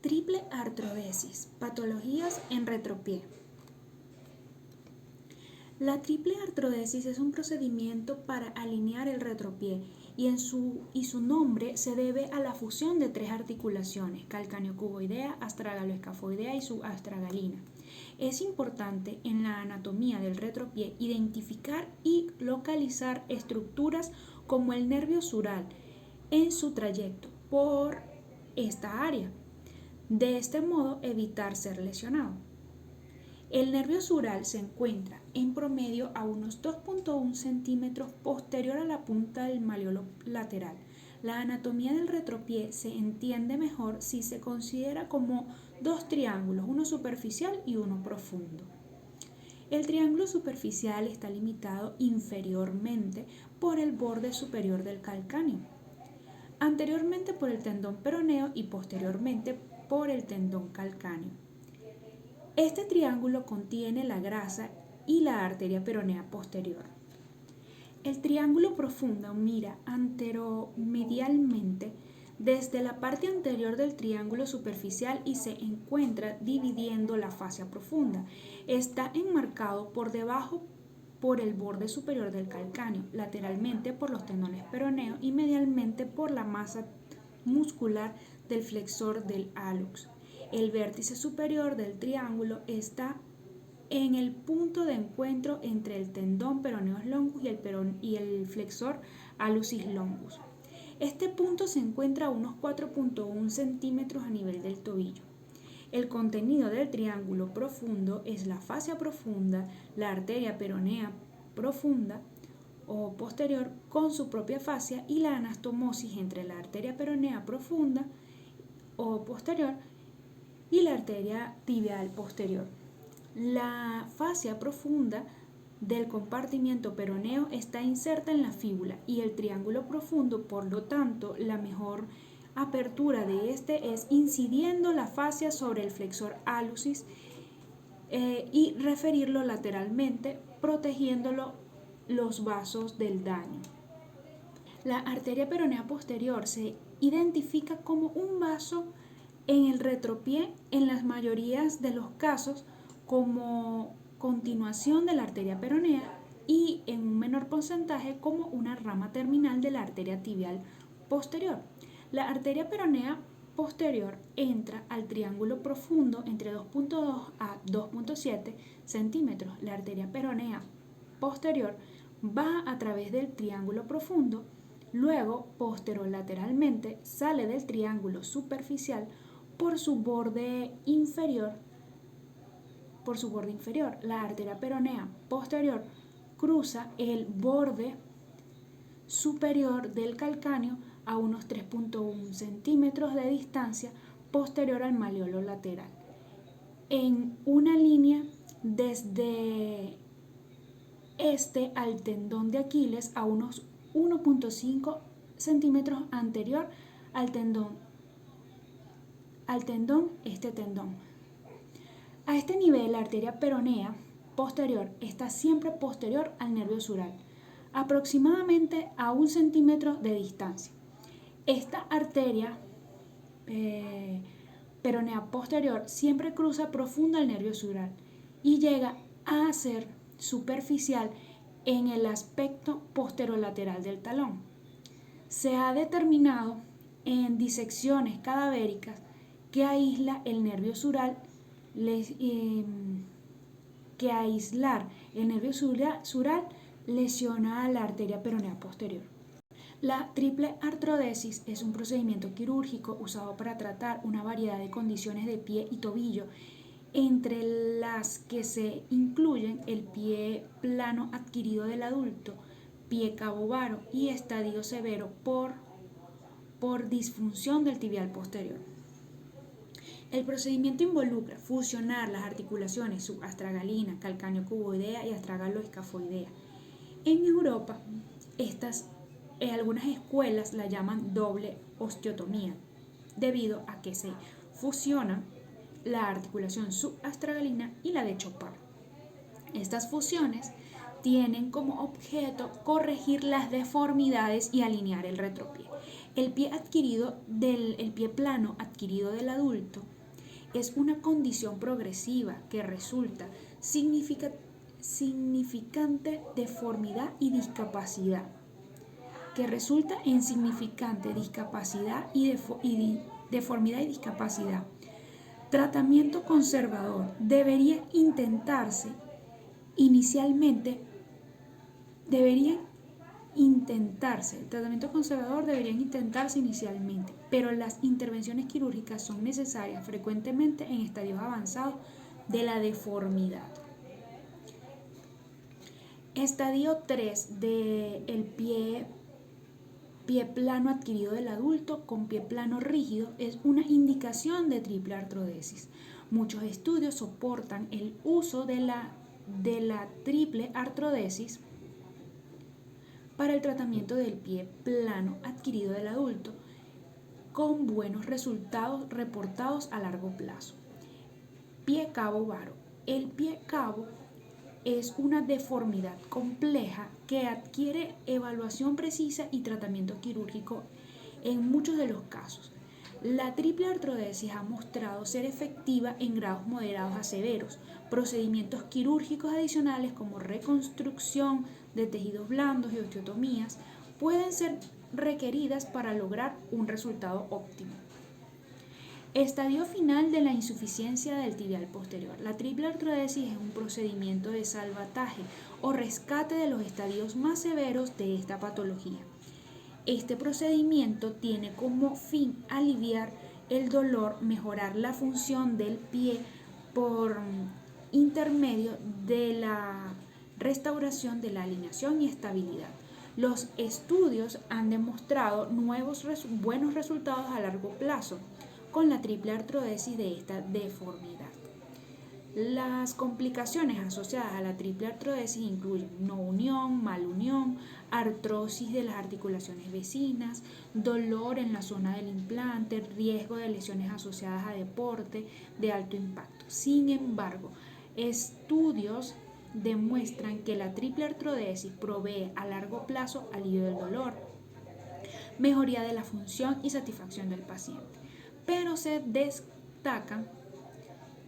Triple artrodesis, patologías en retropié. La triple artrodesis es un procedimiento para alinear el retropié y su nombre se debe a la fusión de tres articulaciones, calcáneo-cuboidea, astragaloescafoidea y subastragalina. Es importante en la anatomía del retropié identificar y localizar estructuras como el nervio sural en su trayecto por esta área. De este modo evitar ser lesionado. El nervio sural se encuentra en promedio a unos 2.1 centímetros posterior a la punta del malleolo lateral. La anatomía del retropié se entiende mejor si se considera como dos triángulos, uno superficial y uno profundo. El triángulo superficial está limitado inferiormente por el borde superior del calcáneo, anteriormente por el tendón peroneo y posteriormente por el tendón calcáneo. Este triángulo contiene la grasa y la arteria peronea posterior. El triángulo profundo mira anteromedialmente desde la parte anterior del triángulo superficial y se encuentra dividiendo la fascia profunda. Está enmarcado por debajo por el borde superior del calcáneo, lateralmente por los tendones peroneos y medialmente por la masa muscular del flexor del hallux. El vértice superior del triángulo está en el punto de encuentro entre el tendón peroneus longus y el flexor hallucis longus. Este punto se encuentra a unos 4.1 centímetros a nivel del tobillo. El contenido del triángulo profundo es la fascia profunda, la arteria peronea profunda o posterior con su propia fascia y la anastomosis entre la arteria peronea profunda o posterior y la arteria tibial posterior. La fascia profunda del compartimiento peroneo está inserta en la fíbula y el triángulo profundo, por lo tanto, la mejor apertura de este es incidiendo la fascia sobre el flexor hallucis y referirlo lateralmente, protegiéndolo los vasos del daño. La arteria peronea posterior se identifica como un vaso en el retropié en las mayorías de los casos como continuación de la arteria peronea y en un menor porcentaje como una rama terminal de la arteria tibial posterior. La arteria peronea posterior entra al triángulo profundo entre 2.2 a 2.7 centímetros. La arteria peronea posterior va a través del triángulo profundo, luego posterolateralmente sale del triángulo superficial por su borde inferior. La arteria peronea posterior cruza el borde superior del calcáneo a unos 3.1 centímetros de distancia posterior al malleolo lateral, en una línea desde este al tendón de Aquiles a unos 1.5 centímetros anterior al tendón. A este nivel, la arteria peronea posterior está siempre posterior al nervio sural, aproximadamente a 1 centímetro de distancia. Esta arteria peronea posterior siempre cruza profunda el nervio sural y llega a ser superficial en el aspecto posterolateral del talón. Se ha determinado en disecciones cadavéricas que aislar el nervio sural lesiona a la arteria peronea posterior. La triple artrodesis es un procedimiento quirúrgico usado para tratar una variedad de condiciones de pie y tobillo, entre las que se incluyen el pie plano adquirido del adulto, pie cabovaro y estadio severo por disfunción del tibial posterior. El procedimiento involucra fusionar las articulaciones subastragalina, calcáneo-cuboidea y astragaloescafoidea. En Europa, algunas escuelas la llaman doble osteotomía, debido a que se fusionan la articulación subastragalina y la de Chopard. Estas fusiones tienen como objeto corregir las deformidades y alinear el retropié. El pie plano adquirido del adulto es una condición progresiva que resulta significante deformidad y discapacidad, deformidad y discapacidad. Tratamiento conservador debería intentarse inicialmente, pero las intervenciones quirúrgicas son necesarias frecuentemente en estadios avanzados de la deformidad. Estadio 3 del pie plano adquirido del adulto con pie plano rígido es una indicación de triple artrodesis. Muchos estudios soportan el uso de la triple artrodesis para el tratamiento del pie plano adquirido del adulto, con buenos resultados reportados a largo plazo. Pie cabo varo. El pie cabo es una deformidad compleja que adquiere evaluación precisa y tratamiento quirúrgico en muchos de los casos. La triple artrodesis ha mostrado ser efectiva en grados moderados a severos. Procedimientos quirúrgicos adicionales como reconstrucción de tejidos blandos y osteotomías pueden ser requeridas para lograr un resultado óptimo. Estadio final de la insuficiencia del tibial posterior. La triple artrodesis es un procedimiento de salvataje o rescate de los estadios más severos de esta patología. Este procedimiento tiene como fin aliviar el dolor, mejorar la función del pie por intermedio de la restauración de la alineación y estabilidad. Los estudios han demostrado buenos resultados a largo plazo con la triple artrodesis de esta deformidad. Las complicaciones asociadas a la triple artrodesis incluyen no unión, malunión, artrosis de las articulaciones vecinas, dolor en la zona del implante, riesgo de lesiones asociadas a deporte de alto impacto. Sin embargo, estudios demuestran que la triple artrodesis provee a largo plazo alivio del dolor, mejoría de la función y satisfacción del paciente. Pero se destaca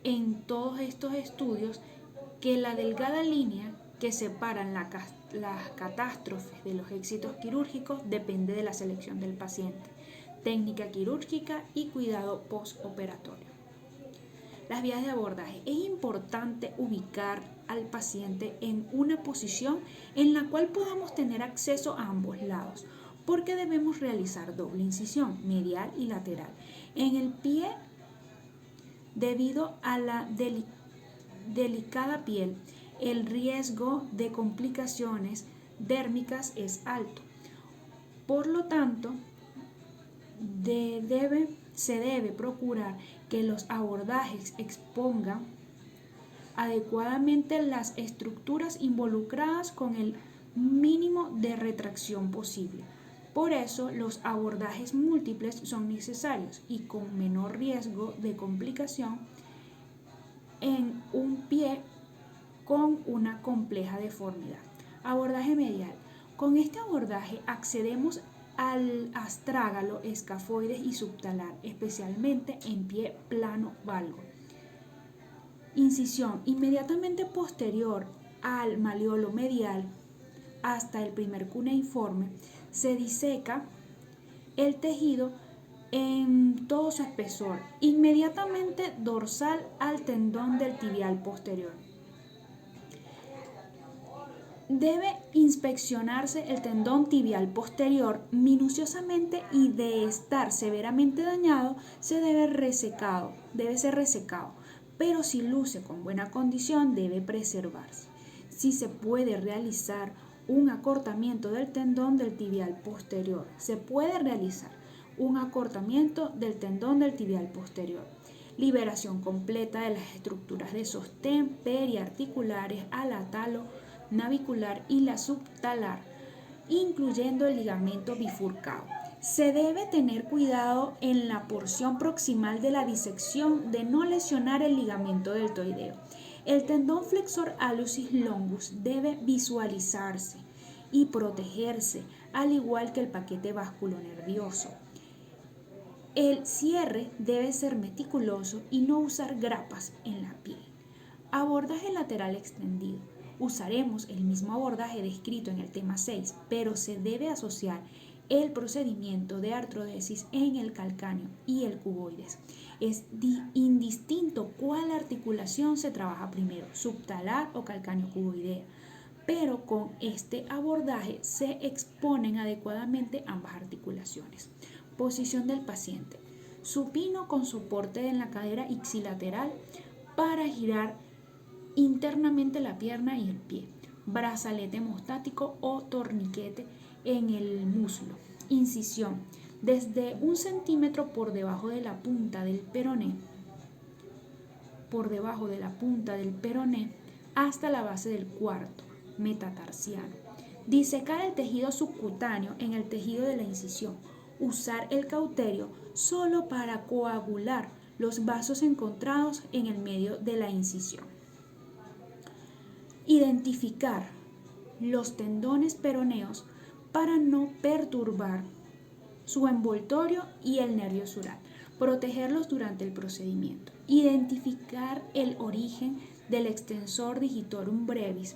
en todos estos estudios que la delgada línea que separan las catástrofes de los éxitos quirúrgicos depende de la selección del paciente, técnica quirúrgica y cuidado postoperatorio. Las vías de abordaje. Es importante ubicar al paciente en una posición en la cual podamos tener acceso a ambos lados, porque debemos realizar doble incisión, medial y lateral. En el pie, debido a la delicada piel, el riesgo de complicaciones dérmicas es alto. Por lo tanto, se debe procurar que los abordajes expongan adecuadamente las estructuras involucradas con el mínimo de retracción posible. Por eso, los abordajes múltiples son necesarios y con menor riesgo de complicación en un pie con una compleja deformidad. Abordaje medial. Con este abordaje accedemos al astrágalo, escafoides y subtalar, especialmente en pie plano valgo. Incisión inmediatamente posterior al malleolo medial hasta el primer cuneiforme. Se diseca el tejido en todo su espesor, inmediatamente dorsal al tendón del tibial posterior. Debe inspeccionarse el tendón tibial posterior minuciosamente y de estar severamente dañado debe ser resecado, pero si luce con buena condición debe preservarse. Si se puede realizar un acortamiento del tendón del tibial posterior, liberación completa de las estructuras de sostén periarticulares a la talo-navicular y la subtalar, incluyendo el ligamento bifurcado. Se debe tener cuidado en la porción proximal de la disección de no lesionar el ligamento deltoideo. El tendón flexor hallucis longus debe visualizarse y protegerse, al igual que el paquete vasculonervioso. El cierre debe ser meticuloso y no usar grapas en la piel. Abordaje lateral extendido. Usaremos el mismo abordaje descrito en el tema 6, pero se debe asociar el procedimiento de artrodesis en el calcáneo y el cuboides. Es indistinto cuál articulación se trabaja primero, subtalar o calcáneo cuboidea, pero con este abordaje se exponen adecuadamente ambas articulaciones. Posición del paciente. Supino con soporte en la cadera ipsilateral para girar internamente la pierna y el pie. Brazalete hemostático o torniquete en el muslo. Incisión. Desde 1 centímetro por debajo de la punta del peroné, hasta la base del cuarto metatarsiano. Disecar el tejido subcutáneo en el tejido de la incisión. Usar el cauterio solo para coagular los vasos encontrados en el medio de la incisión. Identificar los tendones peroneos para no perturbar su envoltorio y el nervio sural. Protegerlos durante el procedimiento. Identificar el origen del extensor digitorum brevis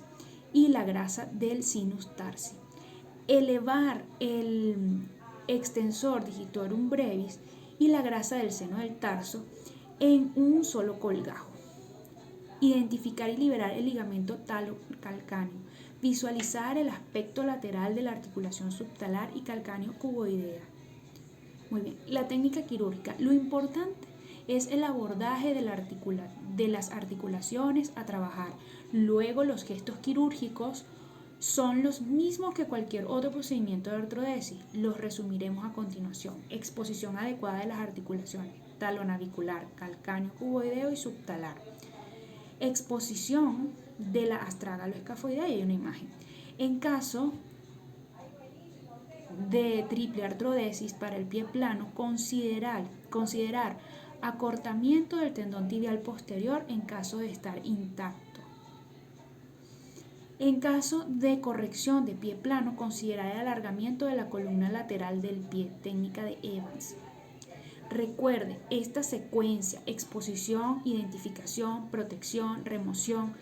y la grasa del sinus tarsi. Elevar el extensor digitorum brevis y la grasa del seno del tarso en un solo colgajo. Identificar y liberar el ligamento talocalcáneo. Visualizar el aspecto lateral de la articulación subtalar y calcáneo cuboidea. Muy bien, la técnica quirúrgica. Lo importante es el abordaje de las articulaciones a trabajar. Luego los gestos quirúrgicos son los mismos que cualquier otro procedimiento de artrodesis. Los resumiremos a continuación. Exposición adecuada de las articulaciones, talonavicular, calcáneo cuboideo y subtalar. Exposición de la astragaloescafoidea, y hay una imagen. En caso de triple artrodesis para el pie plano, considerar acortamiento del tendón tibial posterior en caso de estar intacto. En caso de corrección de pie plano, considerar el alargamiento de la columna lateral del pie, técnica de Evans. Recuerde, esta secuencia: exposición, identificación, protección, remoción,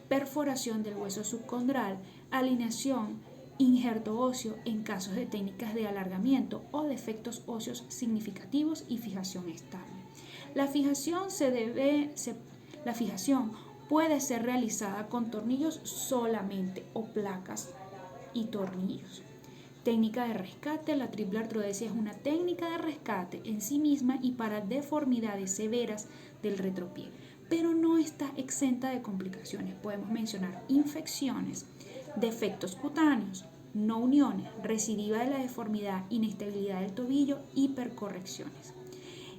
perforación del hueso subcondral, alineación, injerto óseo en casos de técnicas de alargamiento o defectos óseos significativos y fijación estable. La fijación puede ser realizada con tornillos solamente o placas y tornillos. Técnica de rescate. La triple artrodesia es una técnica de rescate en sí misma y para deformidades severas del retropié, pero no está exenta de complicaciones. Podemos mencionar infecciones, defectos cutáneos, no uniones, recidiva de la deformidad, inestabilidad del tobillo, hipercorrecciones.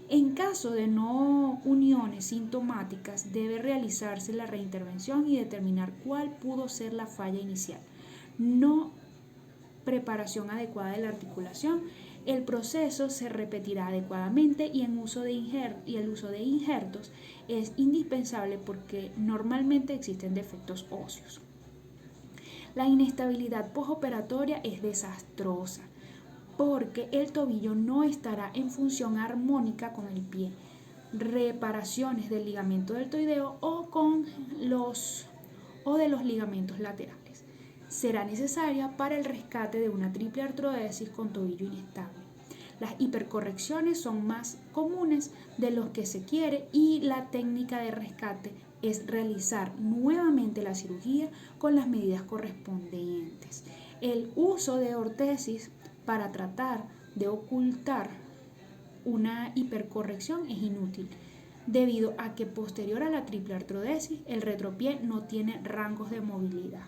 En caso de no uniones sintomáticas, debe realizarse la reintervención y determinar cuál pudo ser la falla inicial. No preparación adecuada de la articulación. El proceso se repetirá adecuadamente y el uso de injertos es indispensable porque normalmente existen defectos óseos. La inestabilidad postoperatoria es desastrosa porque el tobillo no estará en función armónica con el pie. Reparaciones del ligamento deltoideo o de los ligamentos laterales será necesaria para el rescate de una triple artrodesis con tobillo inestable. Las hipercorrecciones son más comunes de lo que se quiere y la técnica de rescate es realizar nuevamente la cirugía con las medidas correspondientes. El uso de ortesis para tratar de ocultar una hipercorrección es inútil, debido a que posterior a la triple artrodesis el retropié no tiene rangos de movilidad.